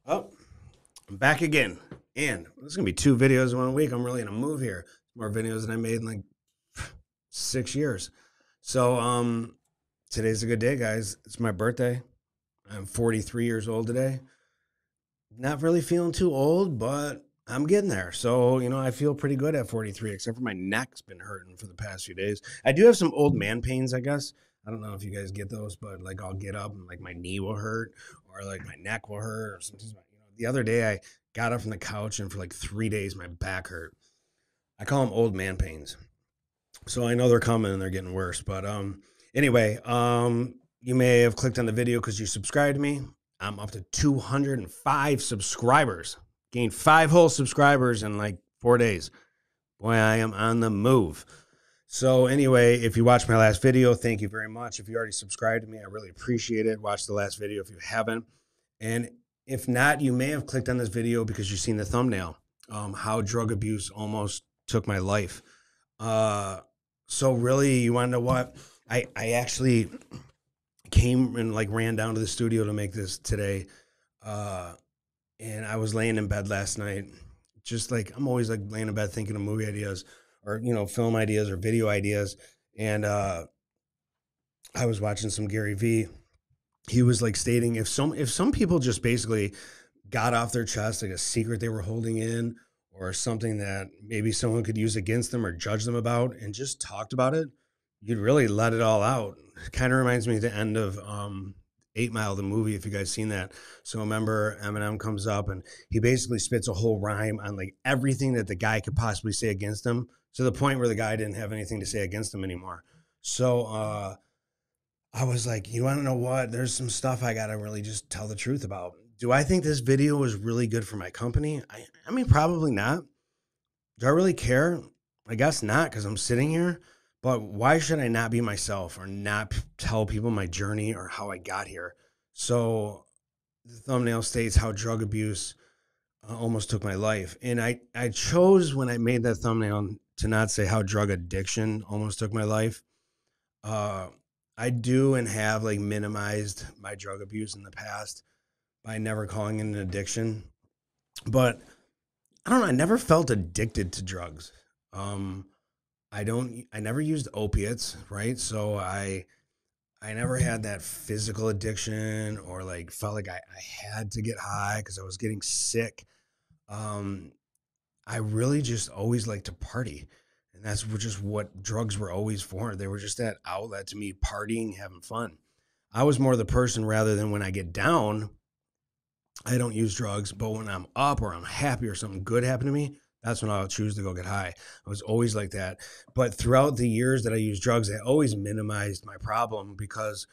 Oh, I'm back again. And there's gonna be two videos in 1 week. I'm really in a move here. More videos than I made in like 6 years. So today's a good day, guys. It's my birthday. I'm 43 years old today. Not really feeling too old, but I'm getting there. So, I feel pretty good at 43, except for my neck's been hurting for the past few days. I do have some old man pains, I guess. I don't know if you guys get those, but like I'll get up and like my knee will hurt or like my neck will hurt or sometimes the other day I got up from the couch and for like 3 days my back hurt. I call them old man pains. So I know they're coming and they're getting worse. But anyway, you may have clicked on the video because you subscribed to me. I'm up to 205 subscribers. Gained 5 whole subscribers in like 4 days. Boy, I am on the move. So anyway, if you watched my last video, thank you very much. If you already subscribed to me, I really appreciate it. Watch the last video if you haven't. And if not, you may have clicked on this video because you've seen the thumbnail, how drug abuse almost took my life. So really, you want to know what? I actually came and like ran down to the studio to make this today. And I was laying in bed last night, just like I'm always like laying in bed thinking of movie ideas or film ideas or video ideas. And I was watching some Gary Vee. He was like stating if some people just basically got off their chest like a secret they were holding in or something that maybe someone could use against them or judge them about and just talked about it, you'd really let it all out. Kind of reminds me of the end of 8 Mile, the movie, if you guys seen that. So remember Eminem comes up and he basically spits a whole rhyme on like everything that the guy could possibly say against him to the point where the guy didn't have anything to say against him anymore. So I was like, you want to know what? There's some stuff I got to really just tell the truth about. Do I think this video was really good for my company? I mean, probably not. Do I really care? I guess not because I'm sitting here. But why should I not be myself or not tell people my journey or how I got here? So the thumbnail states how drug abuse almost took my life. And I chose when I made that thumbnail to not say how drug addiction almost took my life. Uh, I do and have like minimized my drug abuse in the past by never calling it an addiction. But I don't know. I never felt addicted to drugs. Um, I never used opiates, right? So I never had that physical addiction or like felt like I had to get high because I was getting sick. Um, I really just always liked to party. And that's just what drugs were always for. They were just that outlet to me, partying, having fun. I was more the person rather than when I get down, I don't use drugs, but when I'm up or I'm happy or something good happened to me, that's when I'll choose to go get high. I was always like that. But throughout the years that I used drugs, I always minimized my problem because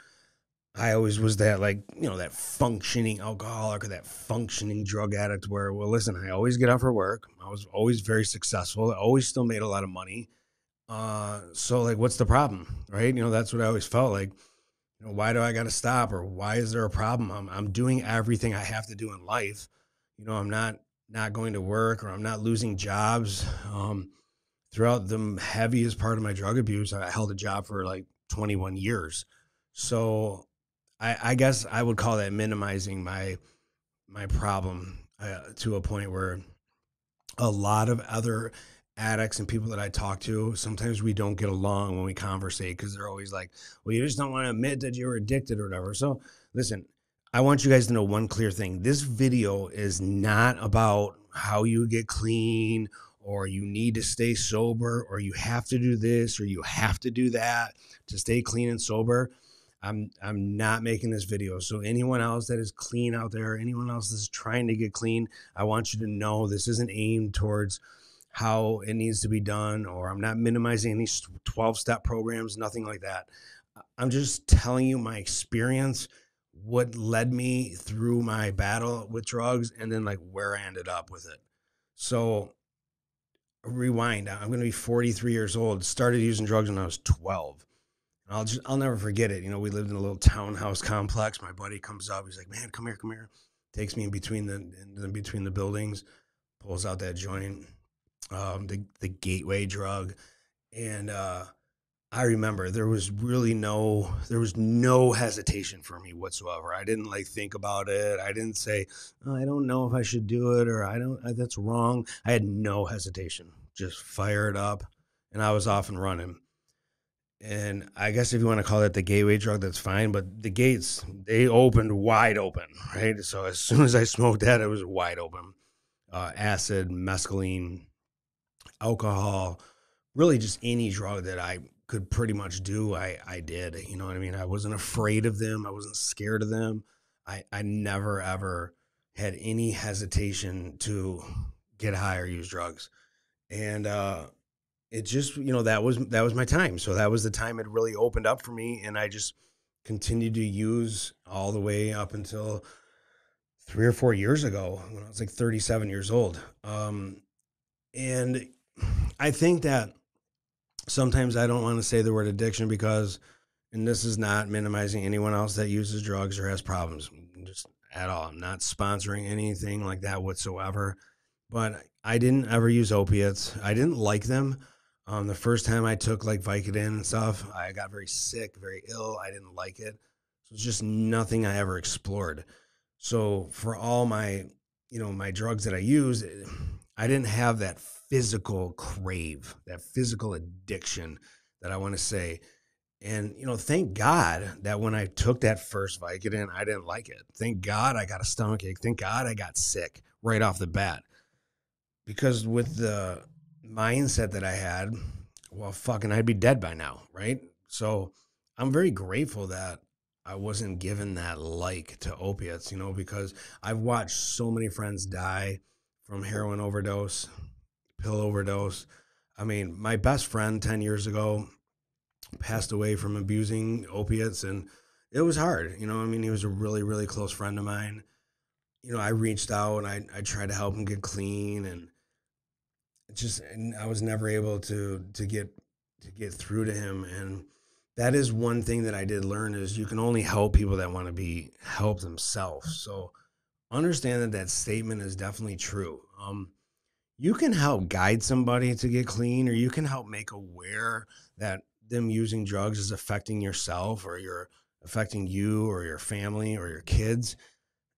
I always was that like, that functioning alcoholic or that functioning drug addict where, well, listen, I always get out for work. I was always very successful. I always still made a lot of money. So like, what's the problem? Right. That's what I always felt like. Why do I got to stop or why is there a problem? I'm doing everything I have to do in life. I'm not going to work or I'm not losing jobs. Throughout the heaviest part of my drug abuse, I held a job for like 21 years. So I guess I would call that minimizing my problem to a point where a lot of other addicts and people that I talk to, sometimes we don't get along when we conversate because they're always like, well, you just don't want to admit that you're addicted or whatever. So listen, I want you guys to know one clear thing. This video is not about how you get clean or you need to stay sober or you have to do this or you have to do that to stay clean and sober. I'm not making this video. So anyone else that is clean out there, anyone else that's trying to get clean, I want you to know this isn't aimed towards how it needs to be done, or I'm not minimizing any 12-step programs, nothing like that. I'm just telling you my experience, what led me through my battle with drugs, and then like where I ended up with it. So rewind. I'm going to be 43 years old. Started using drugs when I was 12. I'll never forget it. We lived in a little townhouse complex. My buddy comes up. He's like, "Man, come here, come here." Takes me in between the buildings, pulls out that joint, the gateway drug, and I remember there was no hesitation for me whatsoever. I didn't like think about it. I didn't say, "Oh, I don't know if I should do it," or that's wrong. I had no hesitation. Just fire it up, and I was off and running. And I guess if you want to call it the gateway drug, that's fine. But the gates, they opened wide open, right? So as soon as I smoked that, it was wide open. Acid, mescaline, alcohol, really just any drug that I could pretty much do, I did. You know what I mean? I wasn't afraid of them. I wasn't scared of them. I never ever had any hesitation to get high or use drugs. And it just, that was my time. So that was the time it really opened up for me, and I just continued to use all the way up until 3 or 4 years ago when I was like 37 years old. And I think that sometimes I don't want to say the word addiction because, and this is not minimizing anyone else that uses drugs or has problems, just at all. I'm not sponsoring anything like that whatsoever. But I didn't ever use opiates. I didn't like them. The first time I took like Vicodin and stuff, I got very sick, very ill. I didn't like it. So it's just nothing I ever explored. So for all my drugs that I used, I didn't have that physical crave, that physical addiction that I want to say. And, thank God that when I took that first Vicodin, I didn't like it. Thank God I got a stomachache. Thank God I got sick right off the bat. Because with the mindset that I had, well, fucking, I'd be dead by now, right? So I'm very grateful that I wasn't given that like to opiates, because I've watched so many friends die from heroin overdose, pill overdose. I mean, my best friend 10 years ago passed away from abusing opiates, and it was hard. I mean, he was a really, really close friend of mine. I reached out and I tried to help him get clean, and I was never able to get through to him. And that is one thing that I did learn is you can only help people that want to be helped themselves. So understand that statement is definitely true. You can help guide somebody to get clean, or you can help make aware that them using drugs is affecting yourself, or you're affecting you or your family or your kids.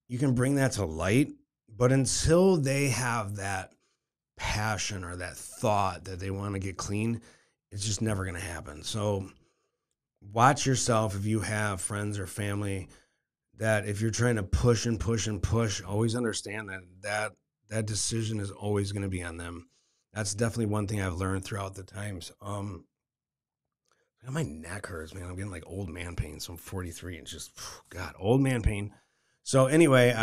You can bring that to light, but until they have that passion or that thought that they want to get clean, it's just never going to happen. So watch yourself if you have friends or family that if you're trying to push and push and push, always understand that decision is always going to be on them. That's definitely one thing I've learned throughout the times. My neck hurts, man. I'm getting like old man pain. So I'm 43 and just, God, old man pain. So anyway,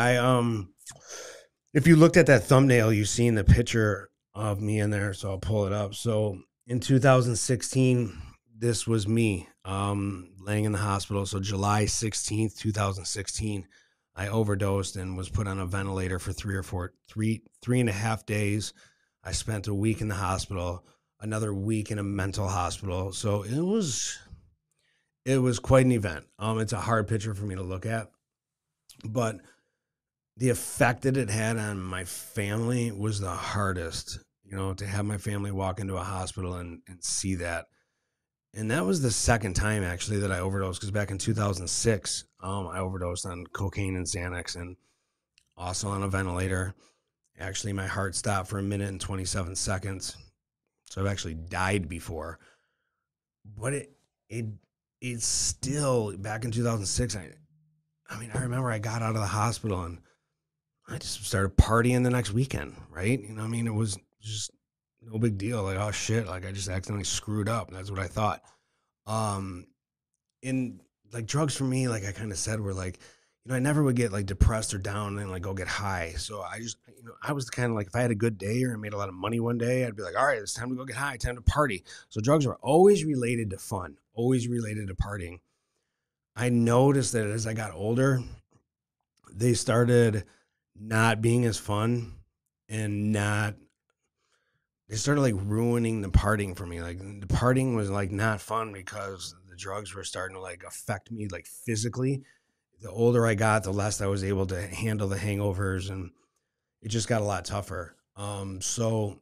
if you looked at that thumbnail, you've seen the picture of me in there. So I'll pull it up. So in 2016, this was me laying in the hospital. So July 16th, 2016, I overdosed and was put on a ventilator for 3.5 days. I spent a week in the hospital, another week in a mental hospital. So it was quite an event. It's a hard picture for me to look at, but the effect that it had on my family was the hardest, to have my family walk into a hospital and see that. And that was the second time actually that I overdosed, because back in 2006, I overdosed on cocaine and Xanax, and also on a ventilator. Actually, my heart stopped for 1 minute and 27 seconds. So I've actually died before. But it's still, back in 2006, I mean, I remember I got out of the hospital and I just started partying the next weekend, right? I mean, it was just no big deal. Like, oh shit, like I just accidentally screwed up. That's what I thought. In like drugs for me, like I kind of said, were like, I never would get like depressed or down and like go get high. So I just, I was kind of like, if I had a good day or I made a lot of money one day, I'd be like, all right, it's time to go get high, time to party. So drugs were always related to fun, always related to partying. I noticed that as I got older, they started not being as fun, and they started like ruining the partying for me. Like the partying was like not fun because the drugs were starting to like affect me like physically. The older I got, the less I was able to handle the hangovers, and it just got a lot tougher. So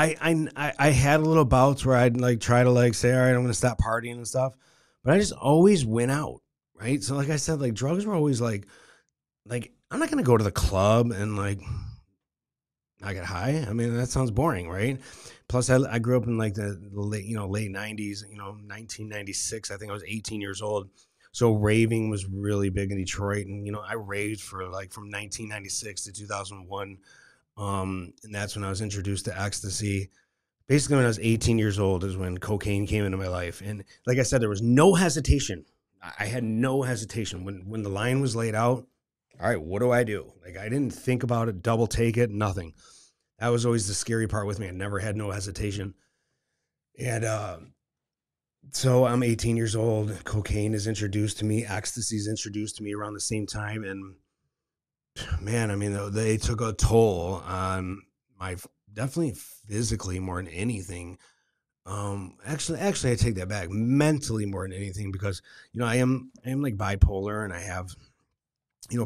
I had little bouts where I'd like try to like say, all right, I'm gonna stop partying and stuff, but I just always went out, right? So like I said, like drugs were always like I'm not gonna go to the club and like I get high. I mean, that sounds boring, right? Plus, I grew up in like the late, late 90s, 1996. I think I was 18 years old. So raving was really big in Detroit. And, I raved for like from 1996 to 2001. And that's when I was introduced to ecstasy. Basically, when I was 18 years old is when cocaine came into my life. And like I said, there was no hesitation. I had no hesitation. When the line was laid out, all right, what do I do? Like, I didn't think about it, double take it, nothing. That was always the scary part with me. I never had no hesitation. And so I'm 18 years old. Cocaine is introduced to me. Ecstasy is introduced to me around the same time. And man, I mean, they took a toll on my definitely physically more than anything. Actually, I take that back. Mentally more than anything because I am like bipolar and I have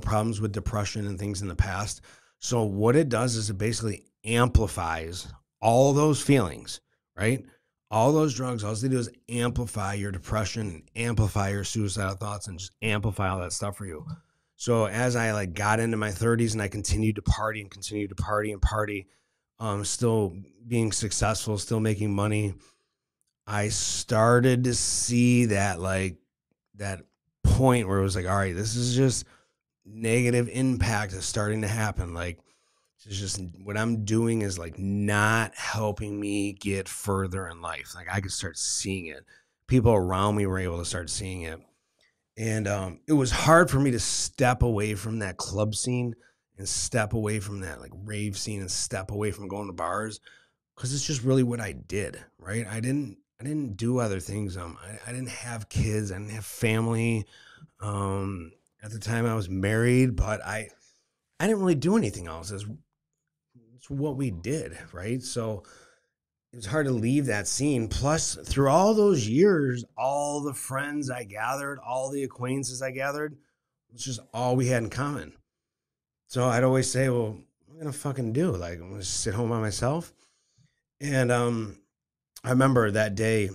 problems with depression and things in the past. So what it does is it basically amplifies all those feelings, right? All those drugs, all they do is amplify your depression and amplify your suicidal thoughts and just amplify all that stuff for you. So as I like got into my 30s and I continued to party and continued to party and party, still being successful, still making money, I started to see that like that point where it was like, all right, this is just negative impact is starting to happen. Like, it's just what I'm doing is like not helping me get further in life. Like, I could start seeing it. People around me were able to start seeing it. And it was hard for me to step away from that club scene and step away from that like rave scene and step away from going to bars because it's just really what I did, right? I didn't do other things. I didn't have kids. I didn't have family. At the time I was married, but I didn't really do anything else. It's what we did, right? So it was hard to leave that scene. Plus, through all those years, all the friends I gathered, all the acquaintances I gathered, it's just all we had in common. So I'd always say, well, what am I gonna fucking do? Like, I'm gonna sit home by myself. And I remember that day,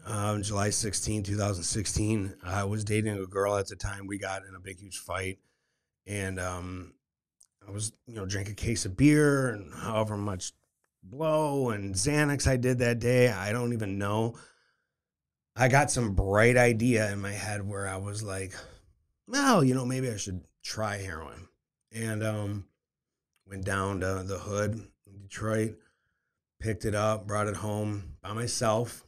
July 16, 2016. I was dating a girl at the time. We got in a big, huge fight. And I was, drink a case of beer and however much blow and Xanax I did that day. I don't even know. I got some bright idea in my head where I was like, well, maybe I should try heroin. And went down to the hood in Detroit, picked it up, brought it home by myself.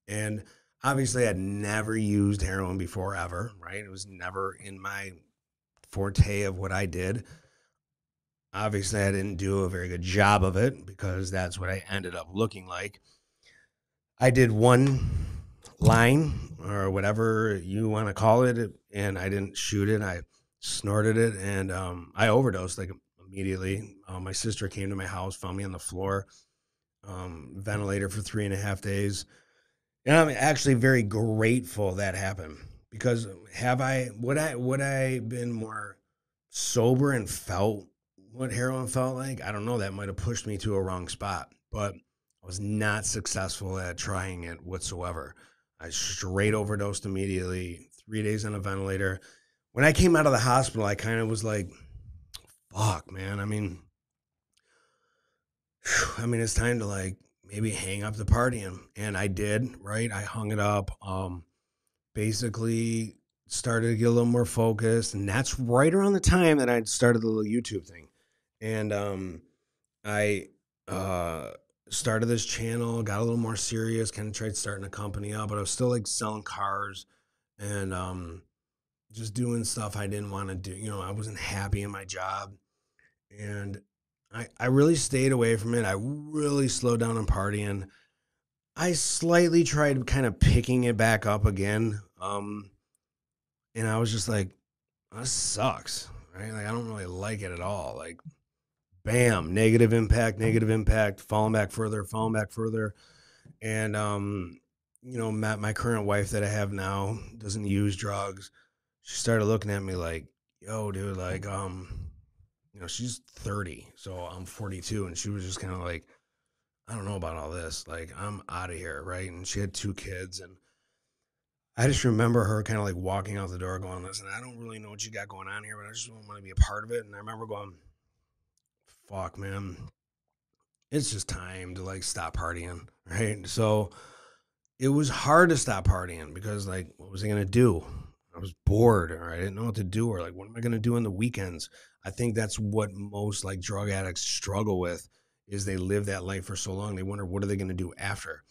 And obviously, I'd never used heroin before ever, right? It was never in my forte of what I did. Obviously, I didn't do a very good job of it because that's what I ended up looking like. I did one line or whatever you want to call it, and I didn't shoot it. I snorted it, and I overdosed like immediately. My sister came to my house, found me on the floor, ventilator for 3.5 days. And I'm actually very grateful that happened because would I been more sober and felt what heroin felt like? I don't know. That might have pushed me to a wrong spot, but I was not successful at trying it whatsoever. I straight overdosed immediately, 3 days on a ventilator. When I came out of the hospital, I kind of was like, fuck, man. I mean, it's time to like maybe hang up the partying. And I did, right? I hung it up. Basically started to get a little more focused. And that's right around the time that I started the little YouTube thing. And I started this channel, got a little more serious, kind of tried starting a company up, but I was still like selling cars and just doing stuff I didn't want to do. I wasn't happy in my job. And I really stayed away from it. I really slowed down on partying. I slightly tried kind of picking it back up again. And I was just like, this sucks, right? Like, I don't really like it at all. Like, bam, negative impact, falling back further, falling back further. And, my current wife that I have now doesn't use drugs. She started looking at me like, yo, dude, like, she's 30, so I'm 42. And she was just kind of like, I don't know about all this. Like, I'm out of here, right? And she had 2 kids, and I just remember her kind of like walking out the door going, listen, I don't really know what you got going on here, but I just want to be a part of it. And I remember going, fuck, man, it's just time to like stop partying, right? So it was hard to stop partying because like, what was I going to do? I was bored, or I didn't know what to do, or like, what am I going to do on the weekends? I think that's what most like drug addicts struggle with is they live that life for so long. They wonder, what are they going to do after?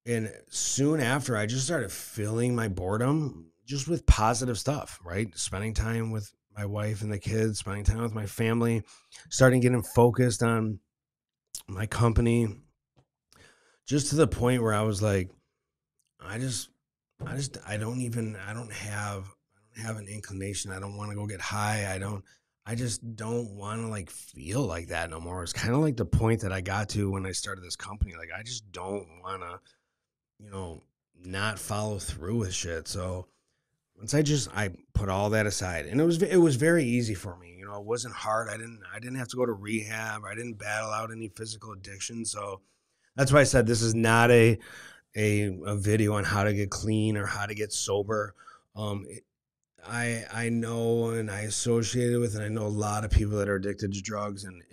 And soon after, I just started filling my boredom just with positive stuff, right? Spending time with my wife and the kids, spending time with my family, starting getting focused on my company, just to the point where I was like, I just, I don't have an inclination. I don't want to go get high. I just don't want to like feel like that no more. It's kind of like the point that I got to when I started this company. Like, I just don't want to, you know, not follow through with shit. So once I put all that aside, and it was very easy for me. You know, it wasn't hard. I didn't have to go to rehab. I didn't battle out any physical addiction. So that's why I said this is not a video on how to get clean or how to get sober. Um, it- I know, and I associate it with, and I know a lot of people that are addicted to drugs, and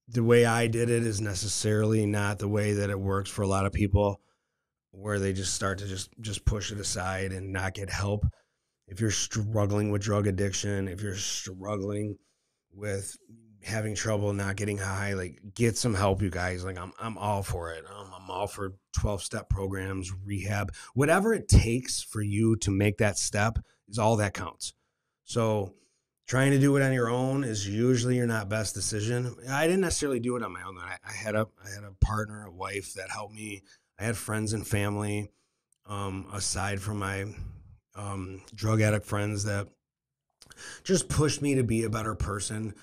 the way I did it is necessarily not the way that it works for a lot of people, where they just start to just push it aside and not get help. If you're struggling with drug addiction, if you're struggling with having trouble not getting high, like, get some help, you guys. Like, I'm all for it. I'm all for 12-step programs, rehab, whatever it takes for you to make that step is all that counts. So trying to do it on your own is usually your not best decision. I didn't necessarily do it on my own. I had a partner, a wife that helped me. I had friends and family, aside from my drug addict friends, that just pushed me to be a better person.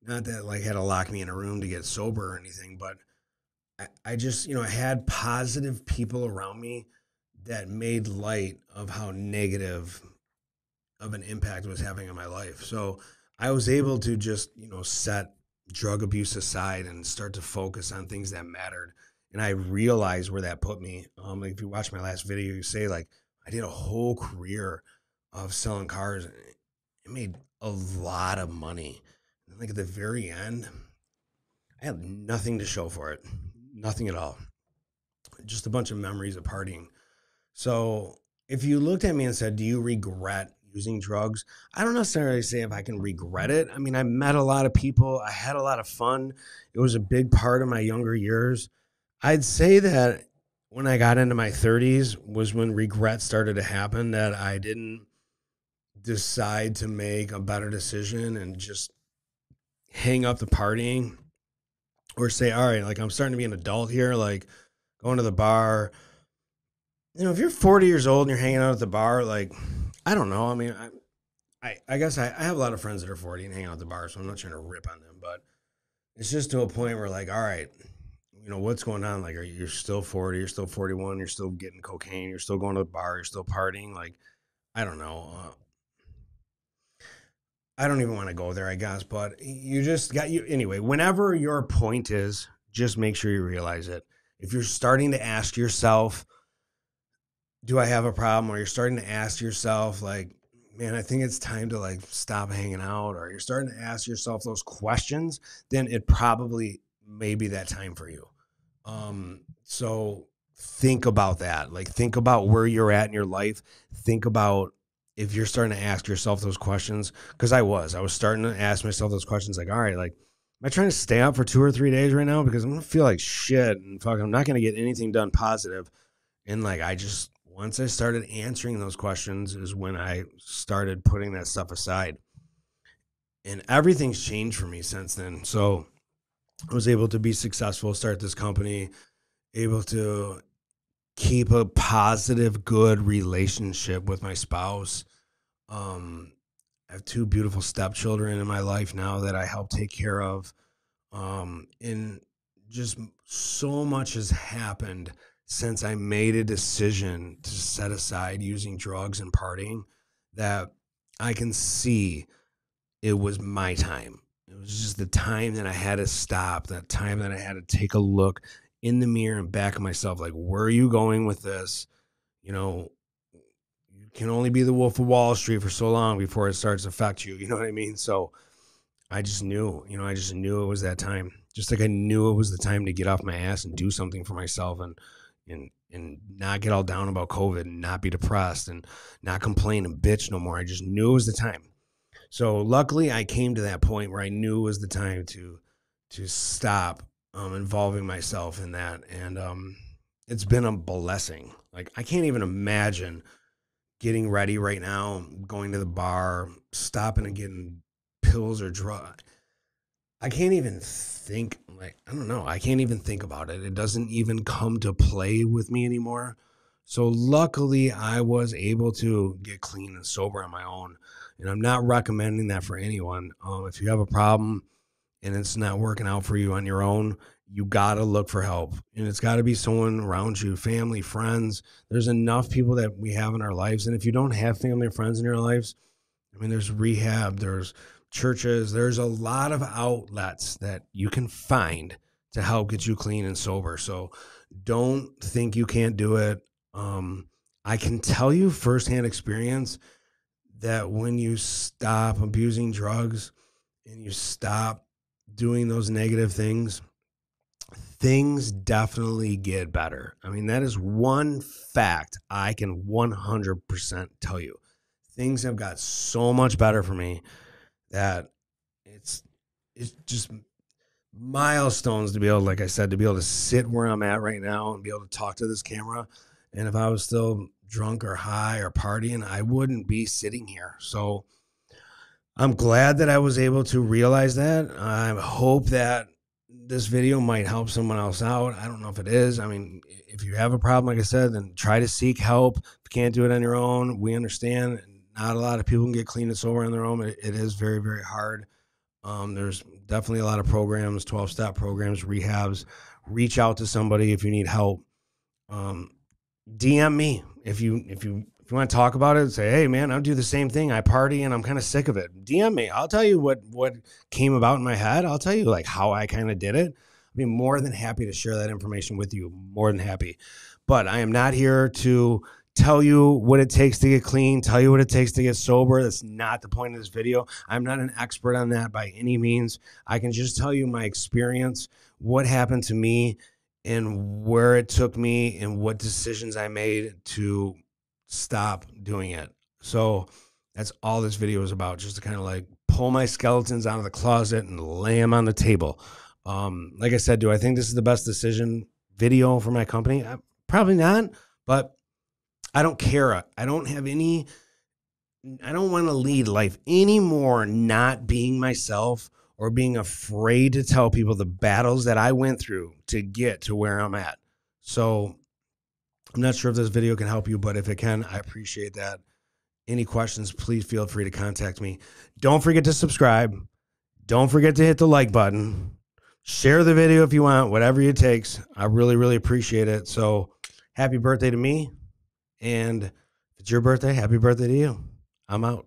Not that like had to lock me in a room to get sober or anything, but I just, I had positive people around me that made light of how negative of an impact it was having on my life. So I was able to just, set drug abuse aside and start to focus on things that mattered. And I realized where that put me. Like, if you watch my last video, you say like I did a whole career of selling cars. And it made a lot of money. And like at the very end, I had nothing to show for it. Nothing at all. Just a bunch of memories of partying. So if you looked at me and said, do you regret using drugs? I don't necessarily say if I can regret it. I mean, I met a lot of people. I had a lot of fun. It was a big part of my younger years. I'd say that when I got into my 30s was when regret started to happen, that I didn't decide to make a better decision and just hang up the partying, or say, all right, like, I'm starting to be an adult here, like going to the bar. If you're 40 years old and you're hanging out at the bar, like, I don't know. I mean, I guess I have a lot of friends that are 40 and hang out at the bar, so I'm not trying to rip on them, but it's just to a point where, like, all right, what's going on? Like, you're still 40, you're still 41, you're still getting cocaine, you're still going to the bar, you're still partying. Like, I don't know. I don't even want to go there, I guess, but you just got you anyway. Whenever your point is, just make sure you realize it. If you're starting to ask yourself, do I have a problem? Or you're starting to ask yourself, like, man, I think it's time to like stop hanging out, or you're starting to ask yourself those questions, then it probably may be that time for you. So think about that. Like, think about where you're at in your life. Think about if you're starting to ask yourself those questions. Cause I was starting to ask myself those questions. Like, all right, like, am I trying to stay out for 2 or 3 days right now? Because I'm going to feel like shit and fuck, I'm not going to get anything done positive. And like, once I started answering those questions is when I started putting that stuff aside. And everything's changed for me since then. So I was able to be successful, start this company, able to keep a positive, good relationship with my spouse. Um, I have 2 beautiful stepchildren in my life now that I help take care of. And just so much has happened since I made a decision to set aside using drugs and partying, that I can see it was my time. it was just the time that I had to stop, that time that I had to take a look in the mirror and back of myself, like, where are you going with this? You know, you can only be the Wolf of Wall Street for so long before it starts to affect you. You know what I mean? So I just knew, I just knew it was that time. Just like I knew it was the time to get off my ass and do something for myself and not get all down about COVID and not be depressed and not complain and bitch no more. I just knew it was the time. So luckily I came to that point where I knew it was the time to stop involving myself in that. And it's been a blessing. Like, I can't even imagine getting ready right now, going to the bar, stopping and getting pills or drugs. I can't even think, like, I don't know. I can't even think about it. It doesn't even come to play with me anymore. So luckily I was able to get clean and sober on my own. And I'm not recommending that for anyone. If you have a problem and it's not working out for you on your own, you got to look for help. And it's got to be someone around you, family, friends. There's enough people that we have in our lives. And if you don't have family or friends in your lives, I mean, there's rehab, there's churches, there's a lot of outlets that you can find to help get you clean and sober. So don't think you can't do it. I can tell you firsthand experience that when you stop abusing drugs and you stop doing those negative things, things definitely get better. I mean, that is one fact I can 100% tell you. Things have got so much better for me that it's just milestones to be able, like I said, to be able to sit where I'm at right now and be able to talk to this camera. And if I was still drunk or high or partying, I wouldn't be sitting here. So I'm glad that I was able to realize that. I hope that this video might help someone else out. I don't know if it is. I mean, if you have a problem, like I said, then try to seek help. If you can't do it on your own, we understand. Not a lot of people can get clean and sober on their own. It is very, very hard. There's definitely a lot of programs, 12-step programs, rehabs. Reach out to somebody if you need help. DM me if you want to talk about it. Say, hey man, I do the same thing. I party and I'm kind of sick of it. DM me. I'll tell you what came about in my head. I'll tell you like how I kind of did it. I'd be more than happy to share that information with you. More than happy. But I am not here to tell you what it takes to get clean, tell you what it takes to get sober. That's not the point of this video. I'm not an expert on that by any means. I can just tell you my experience, what happened to me, and where it took me, and what decisions I made to stop doing it. So that's all this video is about, just to kind of like pull my skeletons out of the closet and lay them on the table. Like I said, do I think this is the best decision video for my company? Probably not, but I don't care. I don't want to lead life anymore not being myself or being afraid to tell people the battles that I went through to get to where I'm at. So I'm not sure if this video can help you, but if it can, I appreciate that. Any questions, please feel free to contact me. Don't forget to subscribe. Don't forget to hit the like button. Share the video if you want, whatever it takes. I really, really appreciate it. So happy birthday to me. And if it's your birthday, happy birthday to you. I'm out.